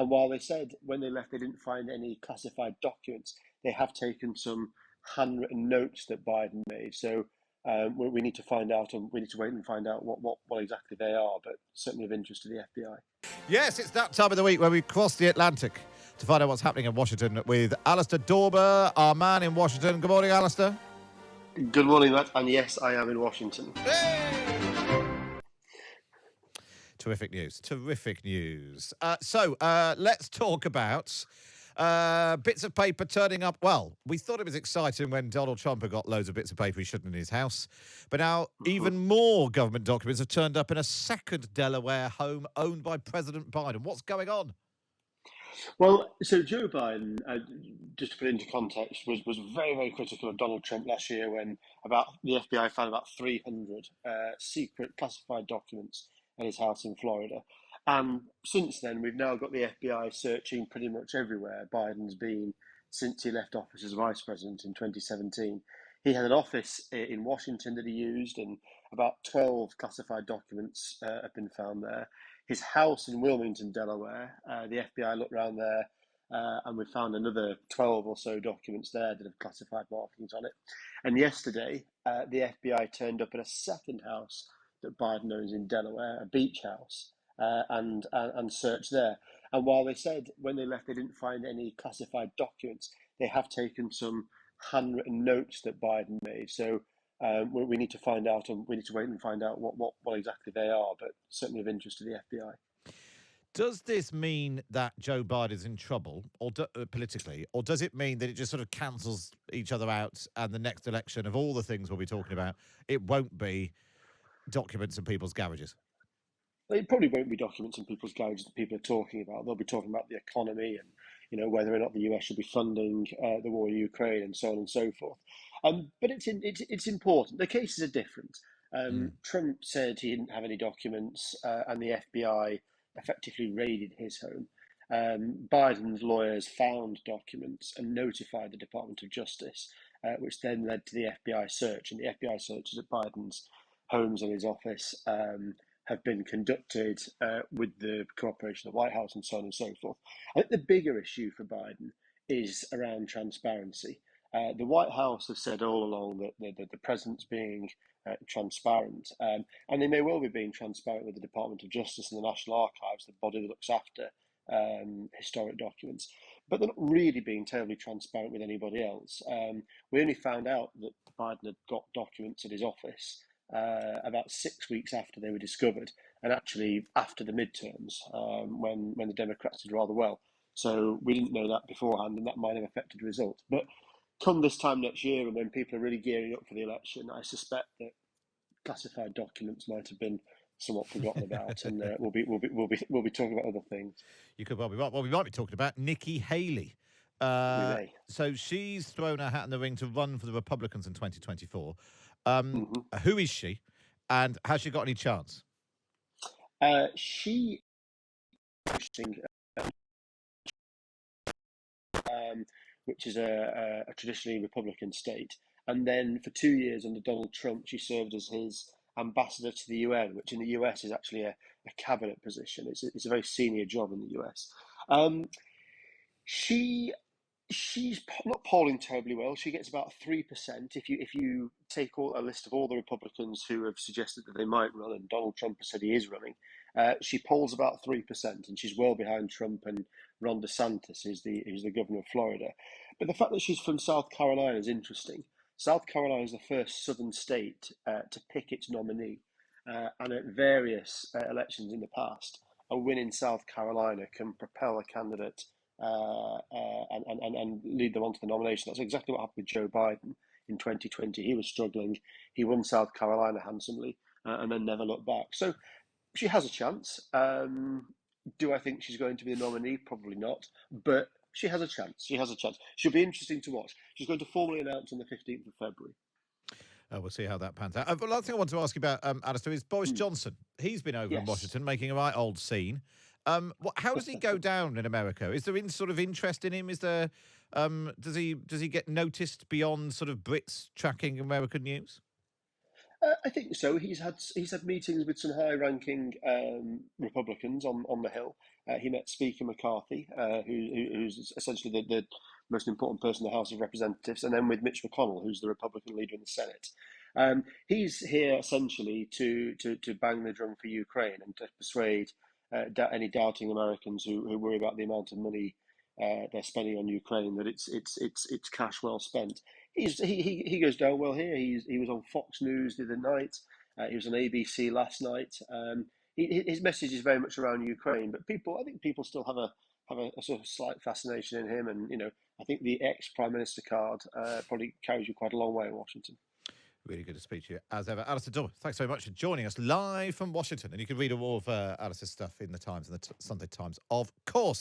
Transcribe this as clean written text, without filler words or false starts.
And while they said when they left they didn't find any classified documents, they have taken some handwritten notes that Biden made. So we need to find out, and we need to wait and find out what exactly they are, but certainly of interest to the FBI. Yes, it's that time of the week where we cross the Atlantic to find out what's happening in Washington with Alistair Dawber, our man in Washington. Good morning, Alistair. Good morning, Matt. And yes, I am in Washington. Hey! Terrific news. Terrific news. So let's talk about bits of paper turning up. Well, we thought it was exciting when Donald Trump had got loads of bits of paper he shouldn't in his house. But now even more government documents have turned up in a second Delaware home owned by President Biden. What's going on? Well, so Joe Biden, just to put it into context, was very, very critical of Donald Trump last year when the FBI found about 300 secret classified documents at his house in Florida. And since then, we've now got the FBI searching pretty much everywhere Biden's been since he left office as vice president in 2017. He had an office in Washington that he used, and about 12 classified documents have been found there. His house in Wilmington, Delaware, the FBI looked around there and we found another 12 or so documents there that have classified markings on it. And yesterday, the FBI turned up at a second house that Biden owns in Delaware, a beach house, and searched there. And while they said when they left they didn't find any classified documents, they have taken some handwritten notes that Biden made. So we need to find out, and we need to wait and find out what exactly they are, but certainly of interest to the FBI. Does this mean that Joe Biden's in trouble, or politically, or does it mean that it just sort of cancels each other out, and the next election, of all the things we'll be talking about, it won't be documents in people's garages? It probably won't be documents in people's garages that people are talking about. They'll be talking about the economy and whether or not the US should be funding the war in Ukraine and so on and so forth. But it's important. The cases are different. Trump said he didn't have any documents, and the FBI effectively raided his home. Biden's lawyers found documents and notified the Department of Justice, which then led to the FBI search. And the FBI searches at Biden's homes and his office have been conducted with the cooperation of the White House and so on and so forth. I think the bigger issue for Biden is around transparency. The White House has said all along that the president's being transparent, and they may well be being transparent with the Department of Justice and the National Archives, the body that looks after historic documents, but they're not really being terribly transparent with anybody else. We only found out that Biden had got documents at his office about 6 weeks after they were discovered, and actually after the midterms, when the Democrats did rather well. So we didn't know that beforehand, and that might have affected the result. But come this time next year, and when people are really gearing up for the election, I suspect that classified documents might have been somewhat forgotten about, and we'll be talking about other things. You could well be right. Well, we might be talking about Nikki Haley. We may. So she's thrown her hat in the ring to run for the Republicans in 2024. Who is she, and has she got any chance? She which is a traditionally Republican state. And then for 2 years under Donald Trump, she served as his ambassador to the UN, which in the US is actually a cabinet position. It's a very senior job in the US. She's not polling terribly well. She gets about 3%. If you take a list of all the Republicans who have suggested that they might run, and Donald Trump has said he is running, she polls about 3%, and she's well behind Trump and Ron DeSantis, who's the governor of Florida. But the fact that she's from South Carolina is interesting. South Carolina is the first southern state to pick its nominee, and at various elections in the past, a win in South Carolina can propel a candidate and lead them onto the nomination. That's exactly what happened with Joe Biden in 2020. He was struggling. He won South Carolina handsomely and then never looked back. So she has a chance. Do I think she's going to be the nominee? Probably not. But she has a chance. She has a chance. She'll be interesting to watch. She's going to formally announce on the 15th of February. We'll see how that pans out. The last thing I want to ask you about, Alistair, is Boris Johnson. He's been over in Washington making a right old scene. How does he go down in America? Is there sort of interest in him? Is there does he get noticed beyond sort of Brits tracking American news? I think so. He's had meetings with some high-ranking Republicans on the Hill. He met Speaker McCarthy, who's essentially the most important person in the House of Representatives, and then with Mitch McConnell, who's the Republican leader in the Senate. He's here essentially to bang the drum for Ukraine and to persuade any doubting Americans who worry about the amount of money they're spending on Ukraine that it's cash well spent. He goes down well here. He was on Fox News the other night. He was on ABC last night. His message is very much around Ukraine, but I think people still have a sort of slight fascination in him, and I think the ex-Prime Minister card probably carries you quite a long way in Washington. Really good to speak to you as ever. Alistair Dawber, thanks very much for joining us live from Washington. And you can read all of Alistair's stuff in the Times and the Sunday Times, of course.